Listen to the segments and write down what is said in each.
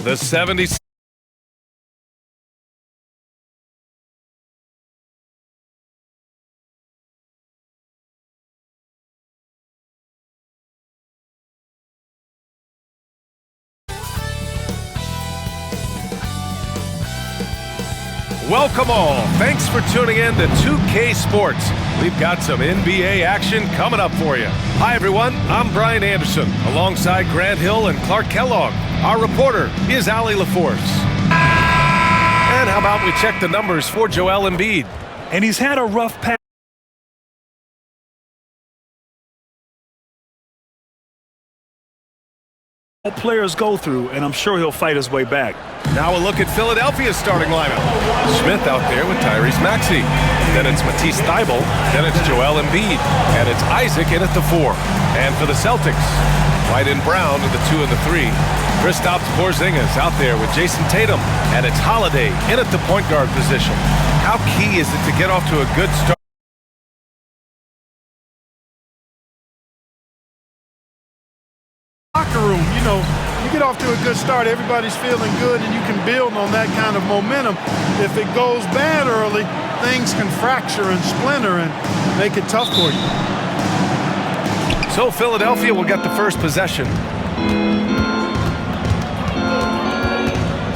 The 70s. Welcome all. Thanks for tuning in to 2K Sports. We've got some NBA action coming up for you. Hi, everyone. I'm Brian Anderson, alongside Grant Hill and Clark Kellogg. Our reporter is Allie LaForce. And how about we check the numbers for Joel Embiid? And he's had a rough patch. Players go through, and I'm sure he'll fight his way back. Now a look at Philadelphia's starting lineup. Smith out there with Tyrese Maxey. Then it's Matisse Thybulle. Then it's Joel Embiid. And it's Isaac in at the 4. And for the Celtics, White and Brown are the 2 and the 3. Kristaps Porzingis out there with Jayson Tatum. And it's Holiday in at the point guard position. How key is it to get off to a good start? Locker room, you get off to a good start, everybody's feeling good, and you can build on that kind of momentum. If it goes bad early, things can fracture and splinter and make it tough for you. So Philadelphia will get the first possession.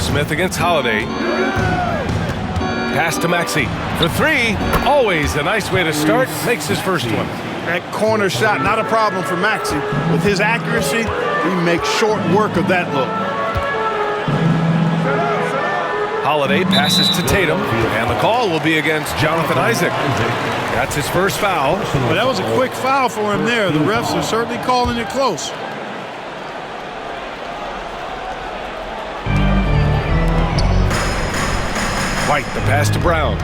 Smith against Holiday. Pass to Maxey for 3. Always a nice way to start. Makes his first one. That corner shot, not a problem for Maxey. With his accuracy, he makes short work of that look. Holiday passes to Tatum, and the call will be against Jonathan Isaac. That's his first foul. But that was a quick foul for him there. The refs are certainly calling it close. White, the pass to Brown.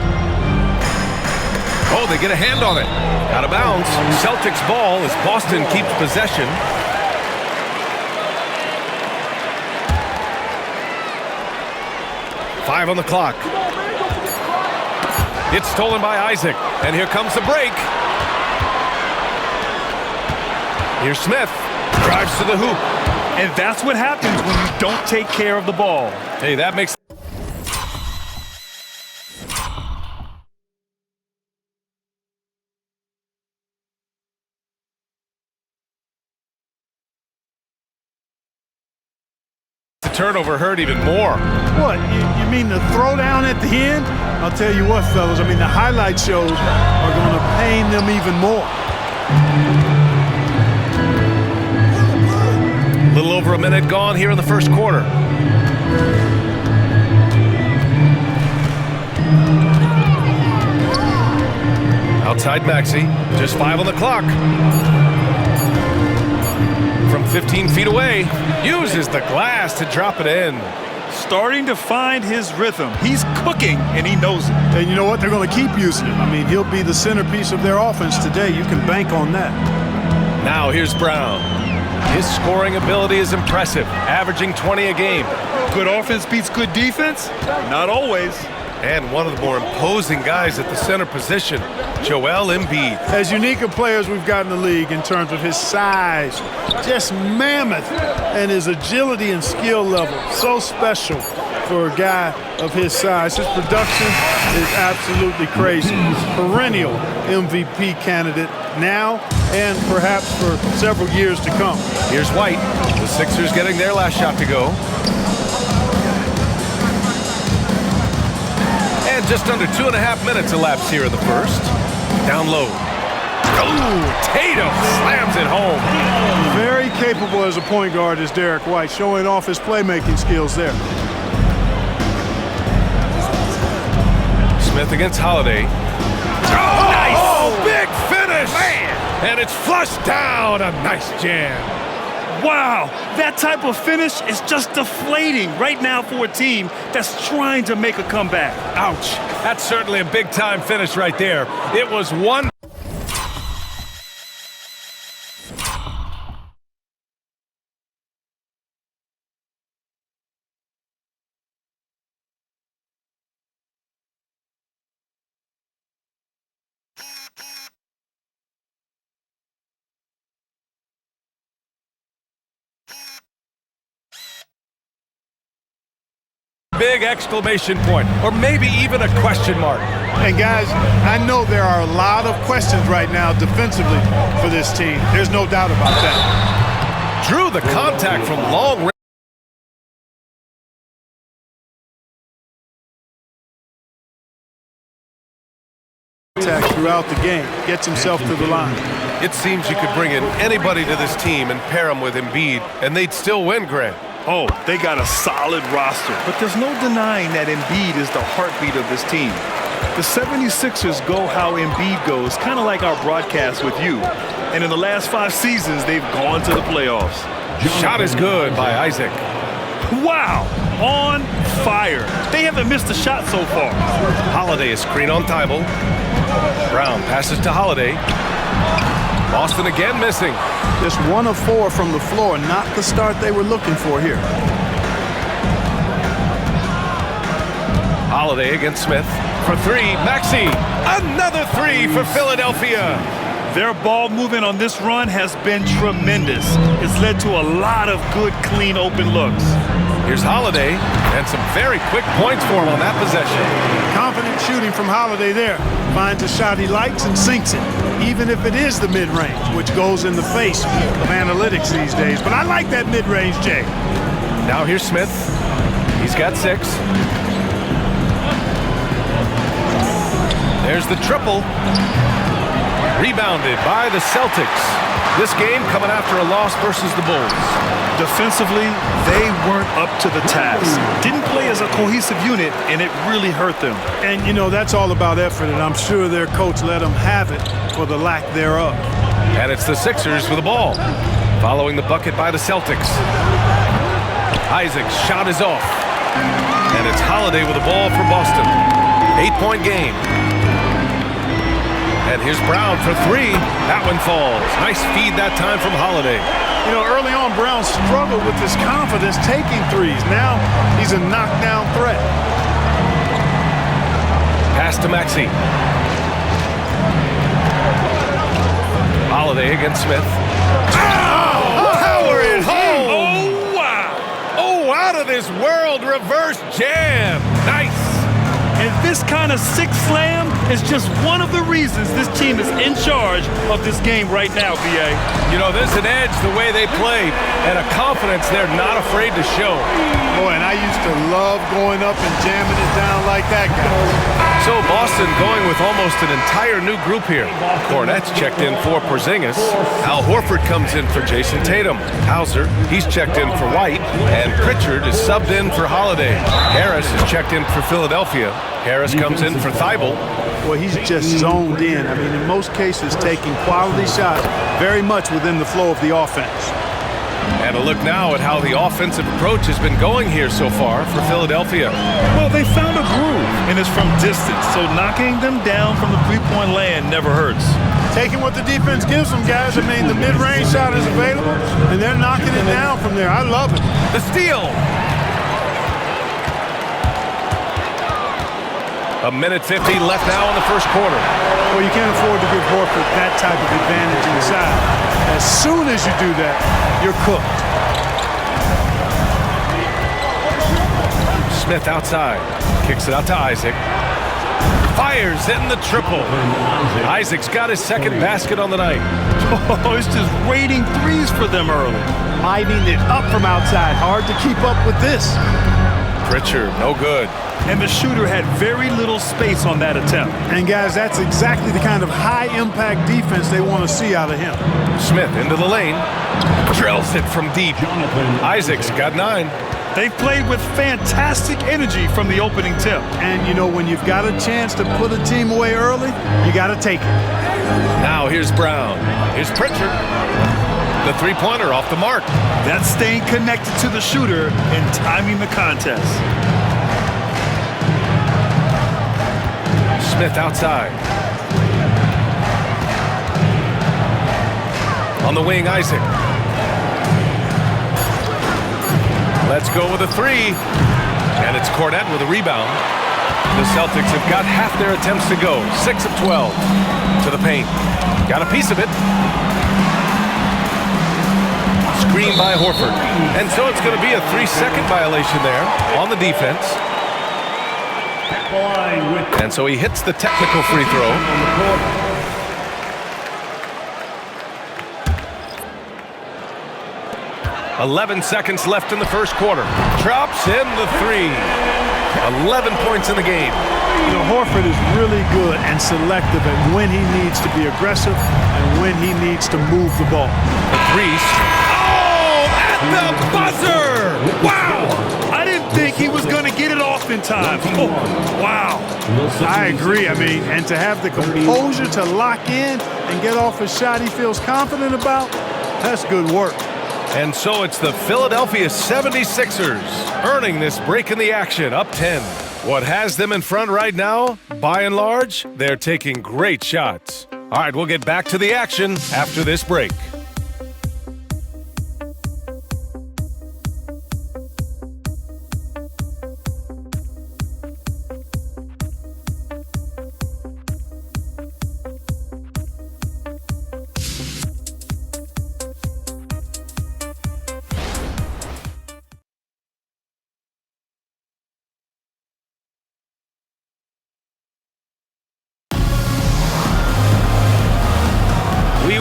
Oh, they get a hand on it. Out of bounds. Celtics ball as Boston keeps possession. Five on the clock. It's stolen by Isaac. And here comes the break. Here's Smith. Drives to the hoop. And that's what happens when you don't take care of the ball. Hey, that makes... turnover hurt even more. What, you mean the throwdown at the end? I'll tell you what, fellas, I mean the highlight shows are going to pain them even more. A little over a minute gone here in the first quarter. Outside Maxey, just 5 on the clock. From 15 feet away, uses the glass to drop it in. Starting to find his rhythm. He's cooking, and he knows it. And you know what? They're going to keep using him. I mean, he'll be the centerpiece of their offense today. You can bank on that. Now here's Brown. His scoring ability is impressive, averaging 20 a game. Good offense beats good defense? Not always. And one of the more imposing guys at the center position, Joel Embiid. As unique a player as we've got in the league in terms of his size, just mammoth, and his agility and skill level. So special for a guy of his size. His production is absolutely crazy. Perennial MVP candidate now and perhaps for several years to come. Here's White. The Sixers getting their last shot to go. And just under 2.5 minutes elapsed here in the first. Down low. Oh, Tatum slams it home. Very capable as a point guard is Derek White, showing off his playmaking skills there. Smith against Holiday. Oh, nice! Oh, big finish! Man. And it's flushed down. A nice jam. Wow, that type of finish is just deflating right now for a team that's trying to make a comeback. Ouch. That's certainly a big-time finish right there. It was one... Big exclamation point, or maybe even a question mark. And guys, I know there are a lot of questions right now defensively for this team. There's no doubt about that. Drew the contact from long range. Throughout the game, gets himself to the line. It seems you could bring in anybody to this team and pair them with Embiid, and they'd still win, Greg. Oh, they got a solid roster, but there's no denying that Embiid is the heartbeat of this team. The 76ers go how Embiid goes, kind of like our broadcast with you. And in the last 5 seasons, they've gone to the playoffs. Shot is good by Isaac. Wow, on fire. They haven't missed a shot so far. Holiday is screen on Thibault. Brown passes to Holiday. Boston again missing. Just 1 of 4 from the floor, not the start they were looking for here. Holiday against Smith for 3. Maxey, another 3 for Philadelphia. Their ball movement on this run has been tremendous. It's led to a lot of good, clean, open looks. Here's Holiday, and some very quick points for him on that possession. Confident shooting from Holiday there. Finds a shot he likes and sinks it, even if it is the mid-range, which goes in the face of analytics these days. But I like that mid-range, Jay. Now here's Smith. He's got 6. There's the triple. Rebounded by the Celtics. This game coming after a loss versus the Bulls. Defensively, they weren't up to the task. Didn't play as a cohesive unit, and it really hurt them. And, you know, that's all about effort, and I'm sure their coach let them have it for the lack thereof. And it's the Sixers with the ball. Following the bucket by the Celtics. Isaac's shot is off. And it's Holiday with the ball for Boston. 8-point game. And here's Brown for 3. That one falls. Nice feed that time from Holiday. You know, early on, Brown struggled with his confidence taking threes. Now he's a knockdown threat. Pass to Maxey. Holiday against Smith. Oh! Power it home! Oh, wow! Oh, out of this world reverse jam. Nice. And this kind of sick slam is just one of the reasons this team is in charge of this game right now, B.A. You know, there's an edge the way they play and a confidence they're not afraid to show. Boy, and I used to love going up and jamming it down like that, guy. So Boston going with almost an entire new group here. Cornette's checked in for Porzingis. Al Horford comes in for Jayson Tatum. Hauser, he's checked in for White. And Pritchard is subbed in for Holiday. Harris is checked in for Philadelphia. Harris comes in for Thibault. Well, he's just zoned in. I mean, in most cases, taking quality shots very much within the flow of the offense. And a look now at how the offensive approach has been going here so far for Philadelphia. Well, they found a groove, and it's from distance, so knocking them down from the three-point land never hurts. Taking what the defense gives them, guys. I mean, the mid-range shot is available, and they're knocking it down from there. I love it. The steal. A minute 50 left now in the first quarter. Well, you can't afford to give Horford that type of advantage inside. As soon as you do that, you're cooked. Smith outside. Kicks it out to Isaac. Fires in the triple. Isaac's got his second basket on the night. Oh, it's just raining threes for them early. Lining it up from outside. Hard to keep up with this. Pritchard, no good. And the shooter had very little space on that attempt. And, guys, that's exactly the kind of high-impact defense they want to see out of him. Smith into the lane. Drills it from deep. Isaac's got 9. They've played with fantastic energy from the opening tip. And, you know, when you've got a chance to put a team away early, you got to take it. Now here's Brown. Here's Pritchard. The three-pointer off the mark. That's staying connected to the shooter and timing the contest. Smith outside. On the wing, Isaac. Let's go with a 3. And it's Cornette with a rebound. The Celtics have got half their attempts to go. 6 of 12 to the paint. Got a piece of it. screen by Horford. And so it's going to be a 3-second violation there on the defense. And so he hits the technical free throw. "11 seconds left in the first quarter. Drops in the three. 11 points in the game. You know, Horford is really good and selective at when he needs to be aggressive and when he needs to move the ball. The three. Oh, at the buzzer! Wow! I didn't think he was going to get it off in time. Oh, wow. I agree. I mean, and to have the composure to lock in and get off a shot he feels confident about, that's good work. And so it's the Philadelphia 76ers earning this break in the action, up 10. What has them in front right now? By and large, they're taking great shots. All right, we'll get back to the action after this break.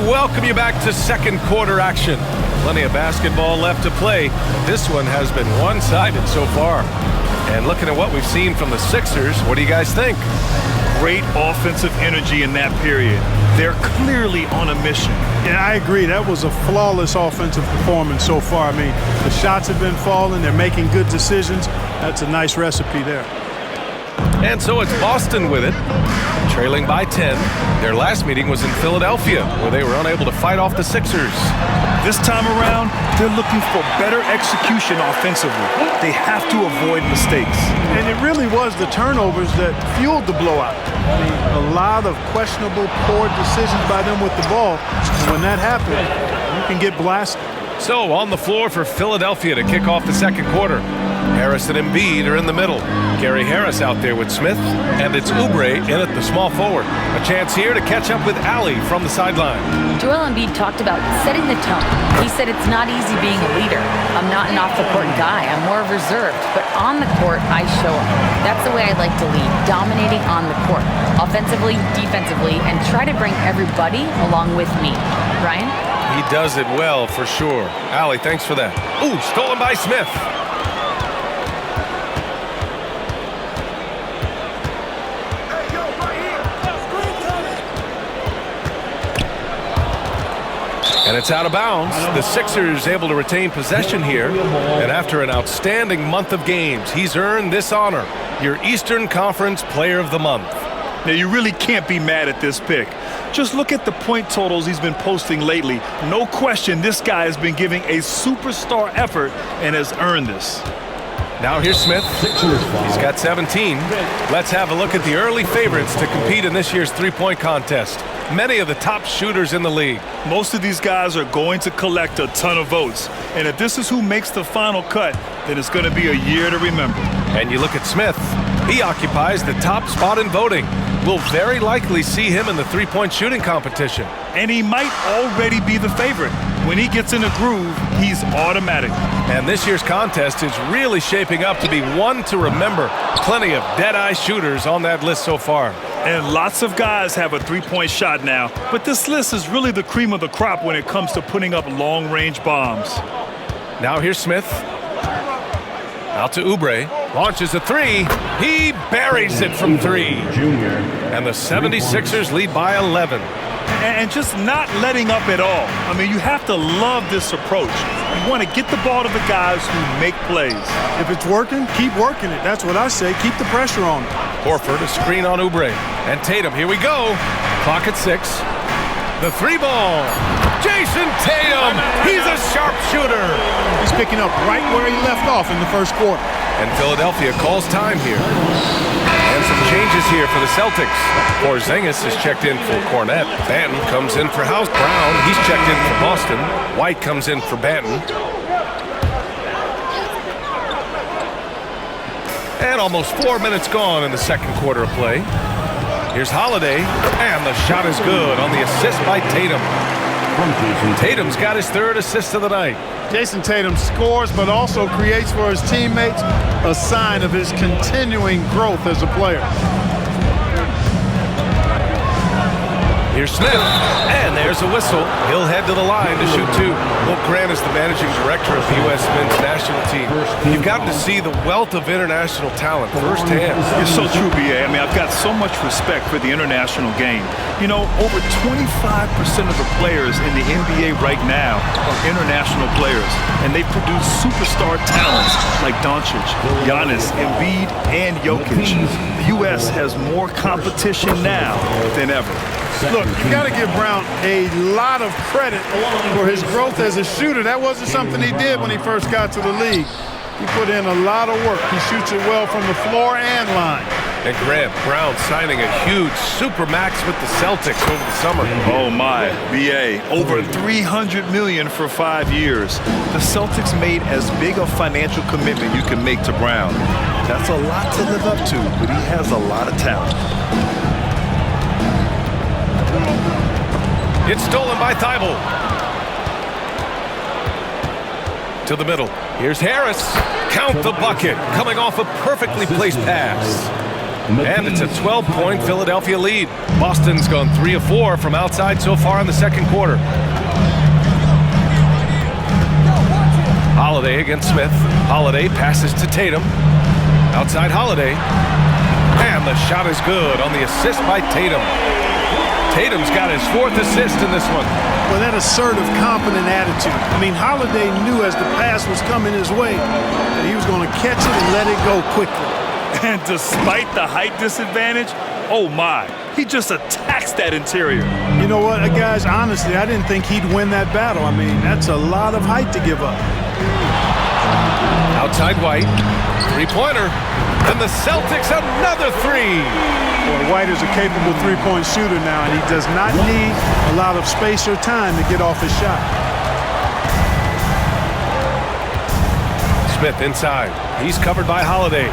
Welcome you back to second quarter action. Plenty of basketball left to play. This one has been one-sided so far. And looking at what we've seen from the Sixers, what do you guys think? Great offensive energy in that period. They're clearly on a mission. Yeah, I agree. That was a flawless offensive performance so far. I mean, the shots have been falling. They're making good decisions. That's a nice recipe there. And so it's Boston with it, trailing by 10. Their last meeting was in Philadelphia, where they were unable to fight off the Sixers. This time around, they're looking for better execution offensively. They have to avoid mistakes. And it really was the turnovers that fueled the blowout. I mean, a lot of questionable, poor decisions by them with the ball. And when that happens, you can get blasted. So on the floor for Philadelphia to kick off the second quarter. Harris and Embiid are in the middle. Gary Harris out there with Smith, and it's Oubre in at the small forward. A chance here to catch up with Ali from the sideline. Joel Embiid talked about setting the tone. He said it's not easy being a leader. I'm not an off-the-court guy. I'm more reserved. But on the court, I show up. That's the way I like to lead, dominating on the court, offensively, defensively, and try to bring everybody along with me. Ryan? He does it well, for sure. Ali, thanks for that. Ooh, stolen by Smith. And it's out of bounds. The Sixers able to retain possession here. And after an outstanding month of games, he's earned this honor, your Eastern Conference Player of the Month. Now, you really can't be mad at this pick. Just look at the point totals he's been posting lately. No question this guy has been giving a superstar effort and has earned this. Now here's Smith. He's got 17. Let's have a look at the early favorites to compete in this year's three-point contest. Many of the top shooters in the league. Most of these guys are going to collect a ton of votes. And if this is who makes the final cut, then it's going to be a year to remember. And you look at Smith. He occupies the top spot in voting. We'll very likely see him in the three-point shooting competition. And he might already be the favorite. When he gets in a groove, he's automatic. And this year's contest is really shaping up to be one to remember. Plenty of dead-eye shooters on that list so far. And lots of guys have a three-point shot now, but this list is really the cream of the crop when it comes to putting up long-range bombs. Now here's Smith. Out to Oubre. Launches a three. He buries it from three. And the 76ers lead by 11. And just not letting up at all. I mean, you have to love this approach. You want to get the ball to the guys who make plays. If it's working, keep working it. That's what I say. Keep the pressure on. Horford, a screen on Oubre. And Tatum, here we go. Clock at 6. The three ball. Jayson Tatum. He's a sharpshooter. He's picking up right where he left off in the first quarter. And Philadelphia calls time here. And some changes here for the Celtics. Porzingis is checked in for Cornette. Banton comes in for House. Brown, he's checked in for Boston. White comes in for Banton. And almost 4 minutes gone in the second quarter of play. Here's Holiday, and the shot is good on the assist by Tatum. Tatum's got his third assist of the night. Jayson Tatum scores but also creates for his teammates, a sign of his continuing growth as a player. Here's Smith, and there's a whistle. He'll head to the line to shoot two. Well, Grant is the managing director of the U.S. men's national team. You've gotten to see the wealth of international talent firsthand. You're so true, B.A. I mean, I've got so much respect for the international game. You know, over 25% of the players in the NBA right now are international players, and they produce superstar talents like Doncic, Giannis, Embiid, and Jokic. The U.S. has more competition now than ever. Look, you got to give Brown a lot of credit for his growth as a shooter. That wasn't something he did when he first got to the league. He put in a lot of work. He shoots it well from the floor and line. And Grant, Brown signing a huge supermax with the Celtics over the summer. Oh my, BA, over $300 million for 5 years. The Celtics made as big a financial commitment you can make to Brown. That's a lot to live up to, but he has a lot of talent. It's stolen by Thibault. To the middle. Here's Harris. Count the bucket. Coming off a perfectly placed pass. And it's a 12-point Philadelphia lead. Boston's gone 3 of 4 from outside so far in the second quarter. Holiday against Smith. Holiday passes to Tatum. Outside Holiday. And the shot is good on the assist by Tatum. Tatum's got his 4th assist in this one. Well, that assertive, confident attitude. I mean, Holiday knew as the pass was coming his way that he was going to catch it and let it go quickly. And despite the height disadvantage, oh my, he just attacks that interior. You know what, guys, honestly, I didn't think he'd win that battle. I mean, that's a lot of height to give up. Outside White, three-pointer, and the Celtics another three. Boy, White is a capable three-point shooter now, and he does not need a lot of space or time to get off his shot. Smith inside. He's covered by Holiday.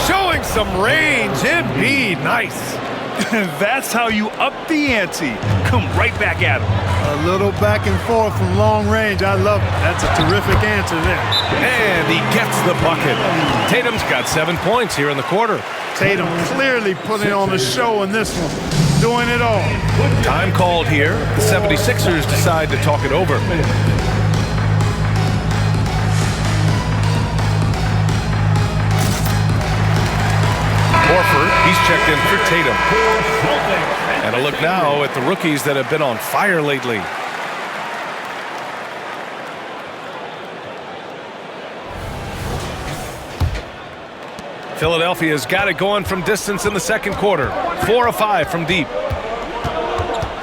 Showing some range. Embiid, nice. That's how you up the ante. Come right back at him. A little back and forth from long range. I love it. That's a terrific answer there. And he gets the bucket. Tatum's got 7 points here in the quarter. Tatum clearly putting on a show in this one. Doing it all. Time called here. The 76ers decide to talk it over. Horford, he's checked in for Tatum. And a look now at the rookies that have been on fire lately. Philadelphia's got it going from distance in the second quarter. 4 of 5 from deep.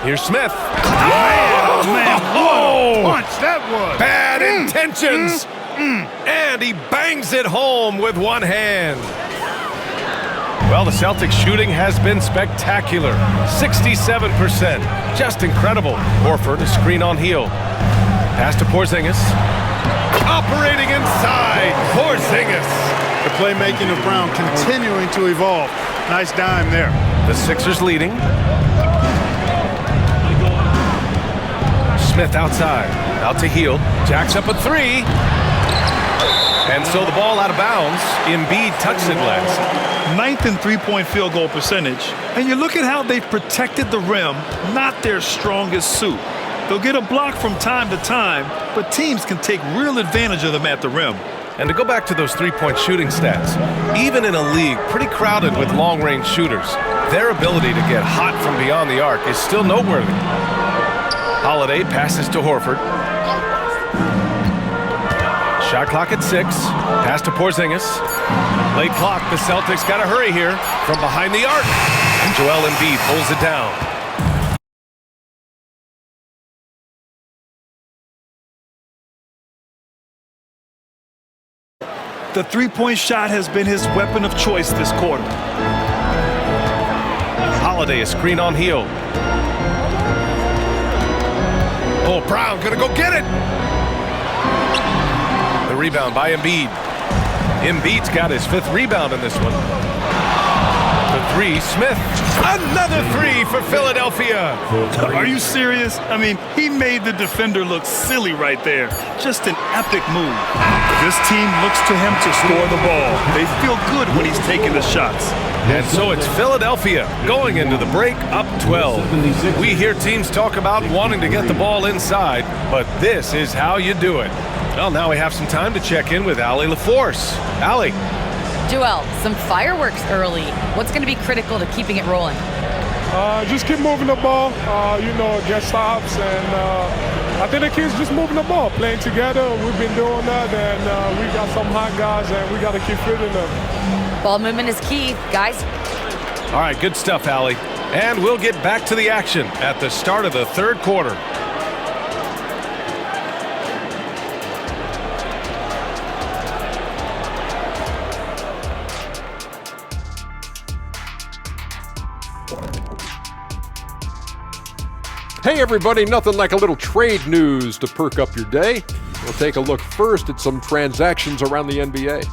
Here's Smith. Oh, man, what a punch that was. Bad intentions. And he bangs it home with one hand. Well, the Celtics shooting has been spectacular. 67%. Just incredible. Horford, a screen on heel. Pass to Porzingis. Operating inside. Porzingis. The playmaking of Brown continuing to evolve. Nice dime there. The Sixers leading. Smith outside. Out to heel. Jacks up a three. And so the ball out of bounds. Embiid touched it last. 9th in three-point field goal percentage. And you look at how they've protected the rim, not their strongest suit. They'll get a block from time to time, but teams can take real advantage of them at the rim. And to go back to those three-point shooting stats, even in a league pretty crowded with long-range shooters, their ability to get hot from beyond the arc is still noteworthy. Holiday passes to Horford. Shot clock at 6. Pass to Porzingis. Late clock. The Celtics got to hurry here from behind the arc. And Joel Embiid pulls it down. The three-point shot has been his weapon of choice this quarter. Holiday, a screen on heel. Oh, Brown gonna go get it. The rebound by Embiid. Embiid's got his 5th rebound in this one. For three, Smith. Another three for Philadelphia. Are you serious? I mean, he made the defender look silly right there. Just an epic move. This team looks to him to score the ball. They feel good when he's taking the shots. And so it's Philadelphia going into the break up 12. We hear teams talk about wanting to get the ball inside, but this is how you do it. Well, now we have some time to check in with Allie LaForce. Allie. Joel, some fireworks early. What's going to be critical to keeping it rolling? Just keep moving the ball, get stops, and I think the kids just moving the ball, playing together. We've been doing that, and we got some hot guys, and we got to keep fitting them. Ball movement is key, guys. All right, good stuff, Allie. And we'll get back to the action at the start of the third quarter. Hey everybody, nothing like a little trade news to perk up your day. We'll take a look first at some transactions around the NBA.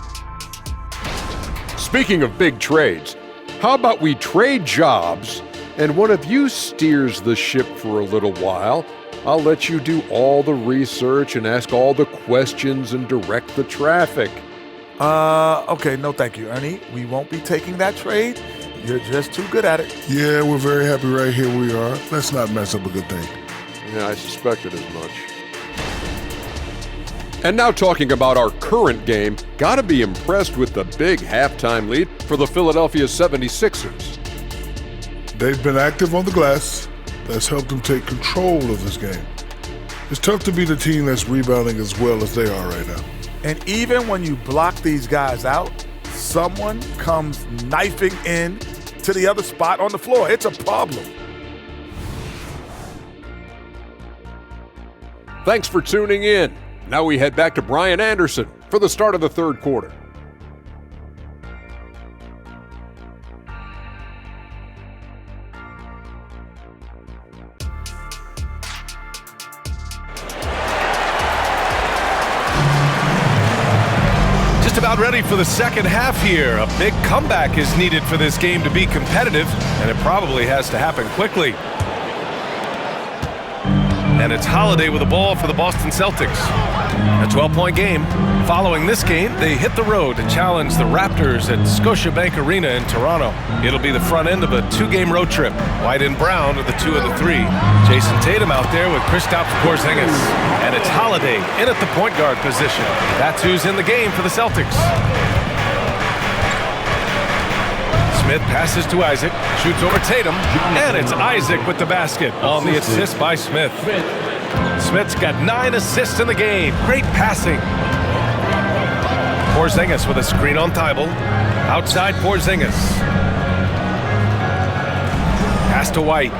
Speaking of big trades, how about we trade jobs and one of you steers the ship for a little while? I'll let you do all the research and ask all the questions and direct the traffic. Okay, no thank you, Ernie. We won't be taking that trade. You're just too good at it. Yeah, we're very happy right here we are. Let's not mess up a good thing. Yeah, I suspected as much. And now talking about our current game, gotta be impressed with the big halftime lead for the Philadelphia 76ers. They've been active on the glass. That's helped them take control of this game. It's tough to beat a team that's rebounding as well as they are right now. And even when you block these guys out, someone comes knifing in to the other spot on the floor. It's a problem. Thanks for tuning in. Now we head back to Brian Anderson for the start of the third quarter. About ready for the second half here. A big comeback is needed for this game to be competitive, and it probably has to happen quickly. And it's Holiday with the ball for the Boston Celtics. A 12-point game. Following this game, they hit the road to challenge the Raptors at Scotiabank Arena in Toronto. It'll be the front end of a two-game road trip. White and Brown are the two of the three. Jayson Tatum out there with Kristaps Porzingis. And it's Holiday in at the point guard position. That's who's in the game for the Celtics. Smith passes to Isaac, shoots over Tatum, and it's Isaac with the basket on the assist by Smith. Smith's got 9 assists in the game. Great passing. Porzingis with a screen on Thibault. Outside Porzingis. Pass to White.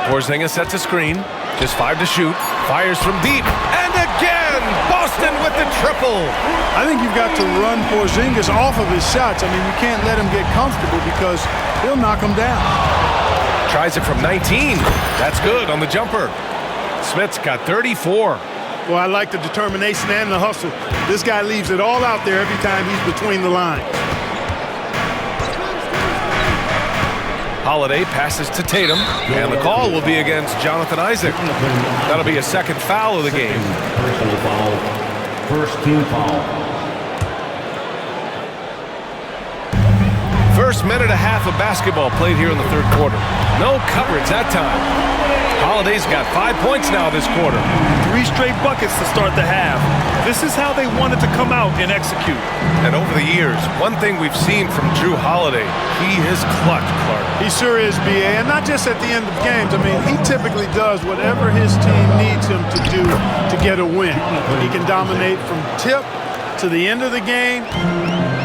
Porzingis sets a screen. Just 5 to shoot. Fires from deep. And again, Boston with the triple. I think you've got to run Porzingis off of his shots. I mean, you can't let him get comfortable because he'll knock him down. Tries it from 19. That's good on the jumper. Smith's got 34. Well, I like the determination and the hustle. This guy leaves it all out there every time he's between the lines. Holiday passes to Tatum, and the call will be against Jonathan Isaac. That'll be a second foul of the game. Personal foul. First team foul. First minute and a half of basketball played here in the third quarter. No coverage that time. Holiday's got 5 points now this quarter. 3 straight buckets to start the half. This is how they wanted to come out and execute. And over the years, one thing we've seen from Drew Holiday, he is clutch, Clark. He sure is, B.A., and not just at the end of games. I mean, he typically does whatever his team needs him to do to get a win. He can dominate from tip to the end of the game,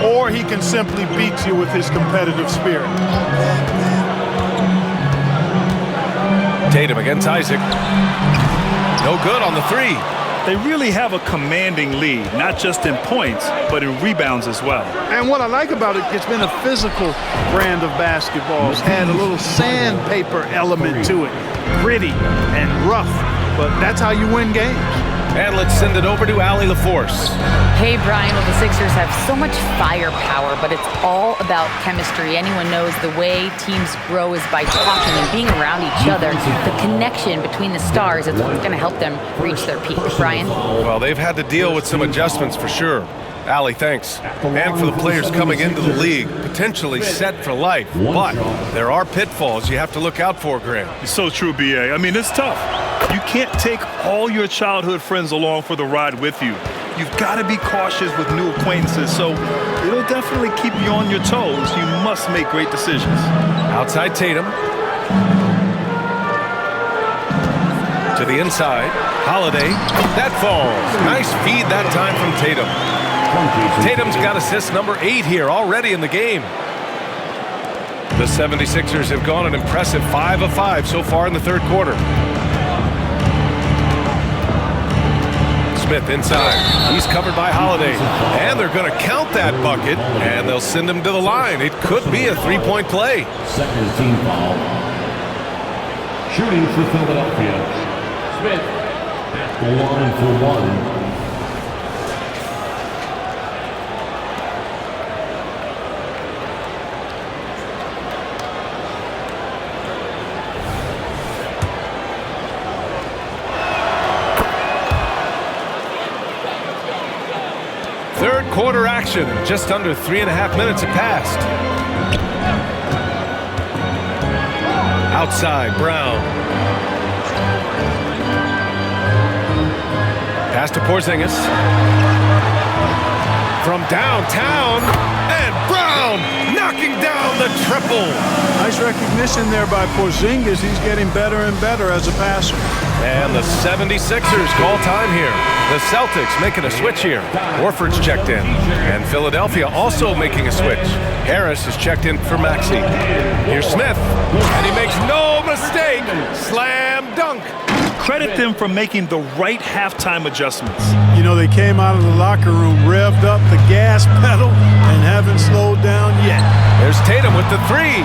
or he can simply beat you with his competitive spirit. Tatum against Isaac. No good on the three. They really have a commanding lead, not just in points, but in rebounds as well. And what I like about it, it's been a physical brand of basketball. It's had a little sandpaper element to it. Gritty and rough, but that's how you win games. And let's send it over to Allie LaForce. Hey, Brian, well, the Sixers have so much firepower, but it's all about chemistry. Anyone knows the way teams grow is by talking and being around each other. The connection between the stars is what's going to help them reach their peak. Brian? Well, they've had to deal with some adjustments for sure. Allie, thanks. And for the players coming into the league, potentially set for life. But there are pitfalls you have to look out for, Grant. It's so true, B.A. I mean, it's tough. You can't take all your childhood friends along for the ride with you. You've got to be cautious with new acquaintances, so it'll definitely keep you on your toes. You must make great decisions. Outside Tatum. To the inside. Holiday. That falls. Nice feed that time from Tatum. Tatum's got assist number 8 here already in the game. The 76ers have gone an impressive 5 of 5 so far in the third quarter. Smith inside. He's covered by Holiday. And they're going to count that bucket, and they'll send him to the line. It could be a three-point play. Second team foul. Shooting for Philadelphia. Smith at the line for one. Third quarter action. Just under 3.5 minutes have passed. Outside, Brown. Pass to Porzingis. From downtown, and Brown knocking down the triple. Nice recognition there by Porzingis. He's getting better and better as a passer. And the 76ers call time here. The Celtics making a switch here. Horford's checked in. And Philadelphia also making a switch. Harris is checked in for Maxey. Here's Smith. And he makes no mistake. Slam dunk. Credit them for making the right halftime adjustments. You know, they came out of the locker room, revved up the gas pedal, and haven't slowed down yet. There's Tatum with the 3.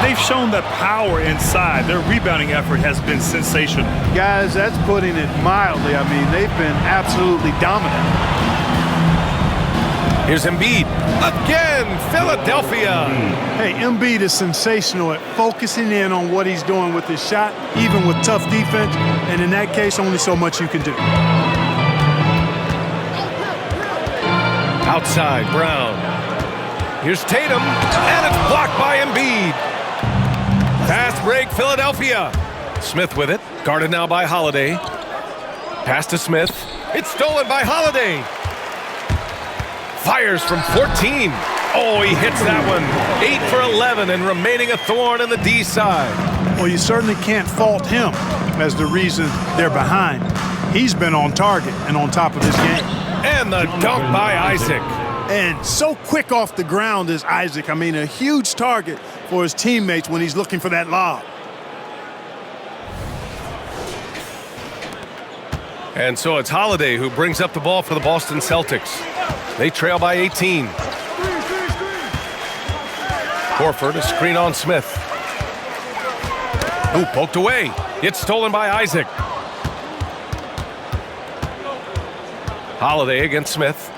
They've shown that power inside. Their rebounding effort has been sensational. Guys, that's putting it mildly. I mean, they've been absolutely dominant. Here's Embiid. Again, Philadelphia. Hey, Embiid is sensational at focusing in on what he's doing with his shot, even with tough defense. And in that case, only so much you can do. Outside, Brown. Here's Tatum, and it's blocked by Embiid. Fast break, Philadelphia. Smith with it, guarded now by Holiday. Pass to Smith. It's stolen by Holiday. Fires from 14. Oh, he hits that one. 8 for 11 and remaining a thorn in the D side. Well, you certainly can't fault him as the reason they're behind. He's been on target and on top of his game. And the dunk by Isaac. And so quick off the ground is Isaac. I mean, a huge target for his teammates when he's looking for that lob. And so it's Holiday who brings up the ball for the Boston Celtics. They trail by 18. Horford, a screen on Smith. Ooh, poked away. It's stolen by Isaac. Holiday against Smith.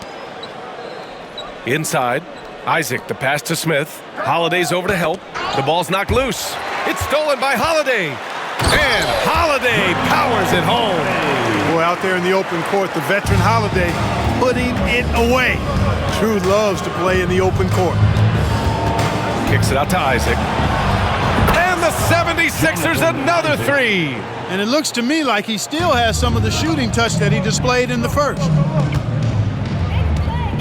Inside. Isaac, the pass to Smith. Holiday's over to help. The ball's knocked loose. It's stolen by Holiday. And Holiday powers it home. Boy, out there in the open court, the veteran Holiday putting it away. True loves to play in the open court. Kicks it out to Isaac. And the 76ers another 3. And it looks to me like he still has some of the shooting touch that he displayed in the first.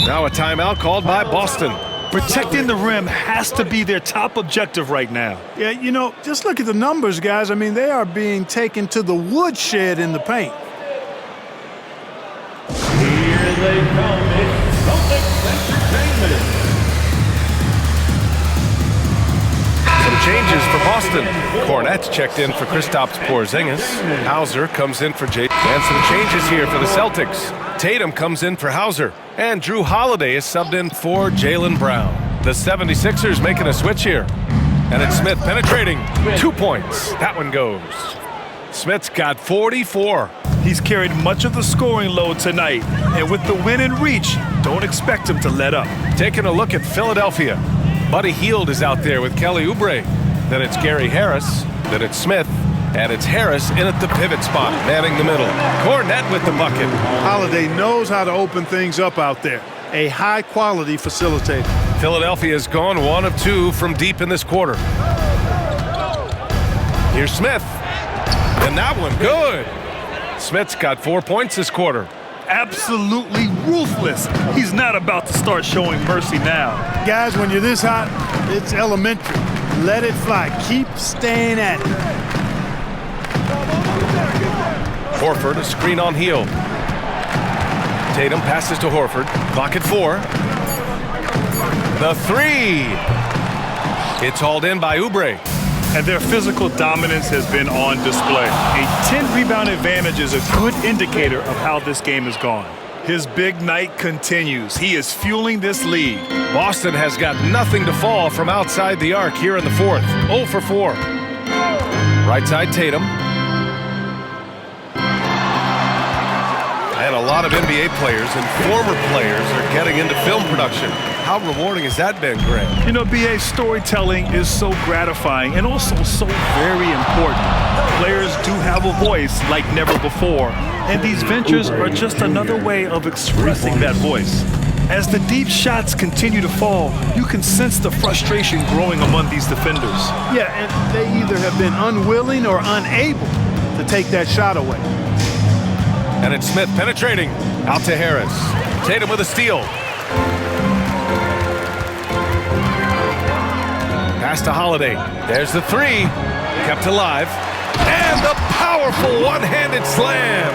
Now a timeout called by Boston. Protecting the rim has to be their top objective right now. Yeah, you know, just look at the numbers, guys. I mean, they are being taken to the woodshed in the paint. Here they come. It's Celtics Entertainment. Some changes for Boston. Cornette's checked in for Kristaps Porzingis. Hauser comes in for Jayson. And some changes here for the Celtics. Tatum comes in for Hauser. And Drew Holiday is subbed in for Jaylen Brown. The 76ers making a switch here. And it's Smith penetrating. 2 points. That one goes. Smith's got 44. He's carried much of the scoring load tonight, and with the win in reach, don't expect him to let up. Taking a look at Philadelphia. Buddy Hield is out there with Kelly Oubre. Then it's Gary Harris. Then it's Smith. And it's Harris in at the pivot spot, manning the middle. Cornette with the bucket. Holiday knows how to open things up out there. A high-quality facilitator. Philadelphia's gone 1 of 2 from deep in this quarter. Here's Smith. And that one, good. Smith's got 4 points this quarter. Absolutely ruthless. He's not about to start showing mercy now. Guys, when you're this hot, it's elementary. Let it fly. Keep staying at it. Horford, a screen on Hield. Tatum passes to Horford. Clock at 4. The 3. It's hauled in by Oubre. And their physical dominance has been on display. A 10-rebound advantage is a good indicator of how this game has gone. His big night continues. He is fueling this lead. Boston has got nothing to fall from outside the arc here in the 4th. 0 for 4. Right side Tatum. And a lot of NBA players and former players are getting into film production. How rewarding has that been, Grant? You know, BA, storytelling is so gratifying and also so very important. Players do have a voice like never before, and these ventures are just another way of expressing that voice. As the deep shots continue to fall, you can sense the frustration growing among these defenders. Yeah, and they either have been unwilling or unable to take that shot away. And it's Smith penetrating. Out to Harris. Tatum with a steal. Pass to Holiday. There's the 3. Kept alive. And the powerful one-handed slam.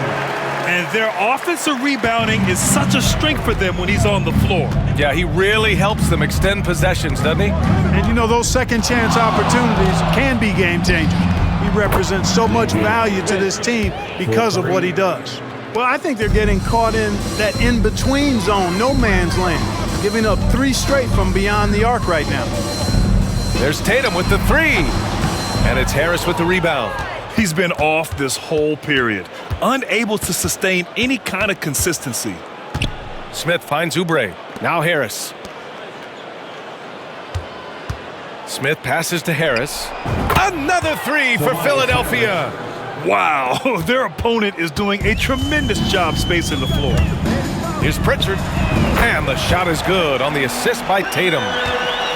And their offensive rebounding is such a strength for them when he's on the floor. Yeah, he really helps them extend possessions, doesn't he? And you know, those second chance opportunities can be game changers. He represents so much value to this team because of what he does. Well, I think they're getting caught in that in-between zone, no man's land, giving up 3 straight from beyond the arc right now. There's Tatum with the 3. And it's Harris with the rebound. He's been off this whole period, unable to sustain any kind of consistency. Smith finds Oubre. Now Harris. Smith passes to Harris. Another 3 for Philadelphia. Wow, their opponent is doing a tremendous job spacing the floor. Here's Pritchard. And the shot is good on the assist by Tatum.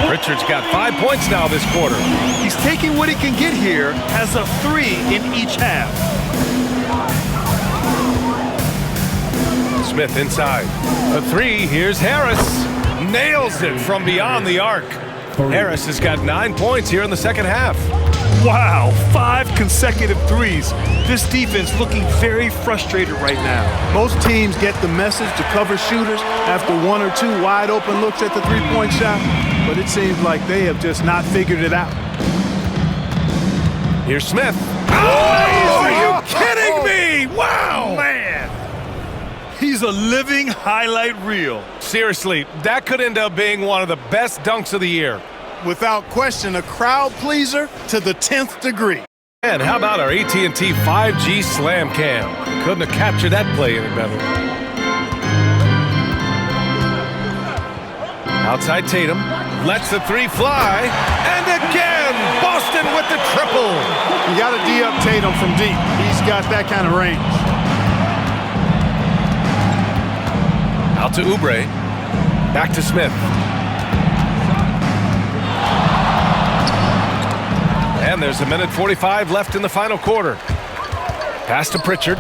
Pritchard's got 5 points now this quarter. He's taking what he can get here as a 3 in each half. Smith inside. The 3, here's Harris. Nails it from beyond the arc. Harris has got 9 points here in the second half. Wow, 5 consecutive threes. This defense looking very frustrated right now. Most teams get the message to cover shooters after 1 or 2 wide open looks at the three-point shot, but it seems like they have just not figured it out. Here's Smith. Oh, are you kidding me? Wow! Man, he's a living highlight reel. Seriously, that could end up being one of the best dunks of the year. Without question, a crowd pleaser to the 10th degree. And how about our AT&T 5G Slam Cam? Couldn't have captured that play any better. Outside Tatum, lets the 3 fly, and again, Boston with the triple. You got to D-up Tatum from deep. He's got that kind of range. Out to Oubre, back to Smith. And there's 1:45 left in the final quarter. Pass to Pritchard.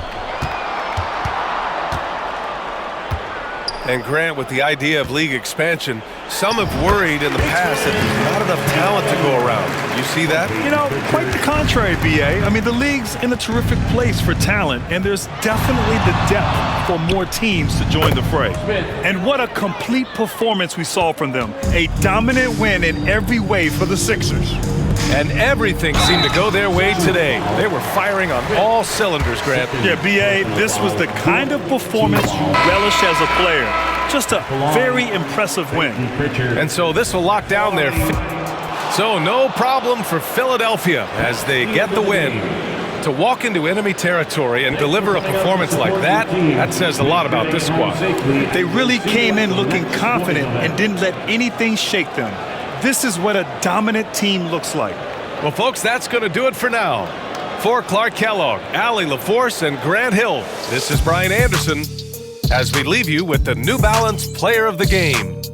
And Grant, with the idea of league expansion, some have worried in the past that there's not enough talent to go around. You see that? You know, quite the contrary, BA. I mean, the league's in a terrific place for talent, and there's definitely the depth for more teams to join the fray. And what a complete performance we saw from them. A dominant win in every way for the Sixers. And everything seemed to go their way today. They were firing on all cylinders, Grant. Yeah, BA, this was the kind of performance you relish as a player. Just a very impressive win. And so this will lock down their... So no problem for Philadelphia as they get the win. To walk into enemy territory and deliver a performance like that, that says a lot about this squad. They really came in looking confident and didn't let anything shake them. This is what a dominant team looks like. Well, folks, that's going to do it for now. For Clark Kellogg, Allie LaForce, and Grant Hill, this is Brian Anderson as we leave you with the New Balance Player of the Game.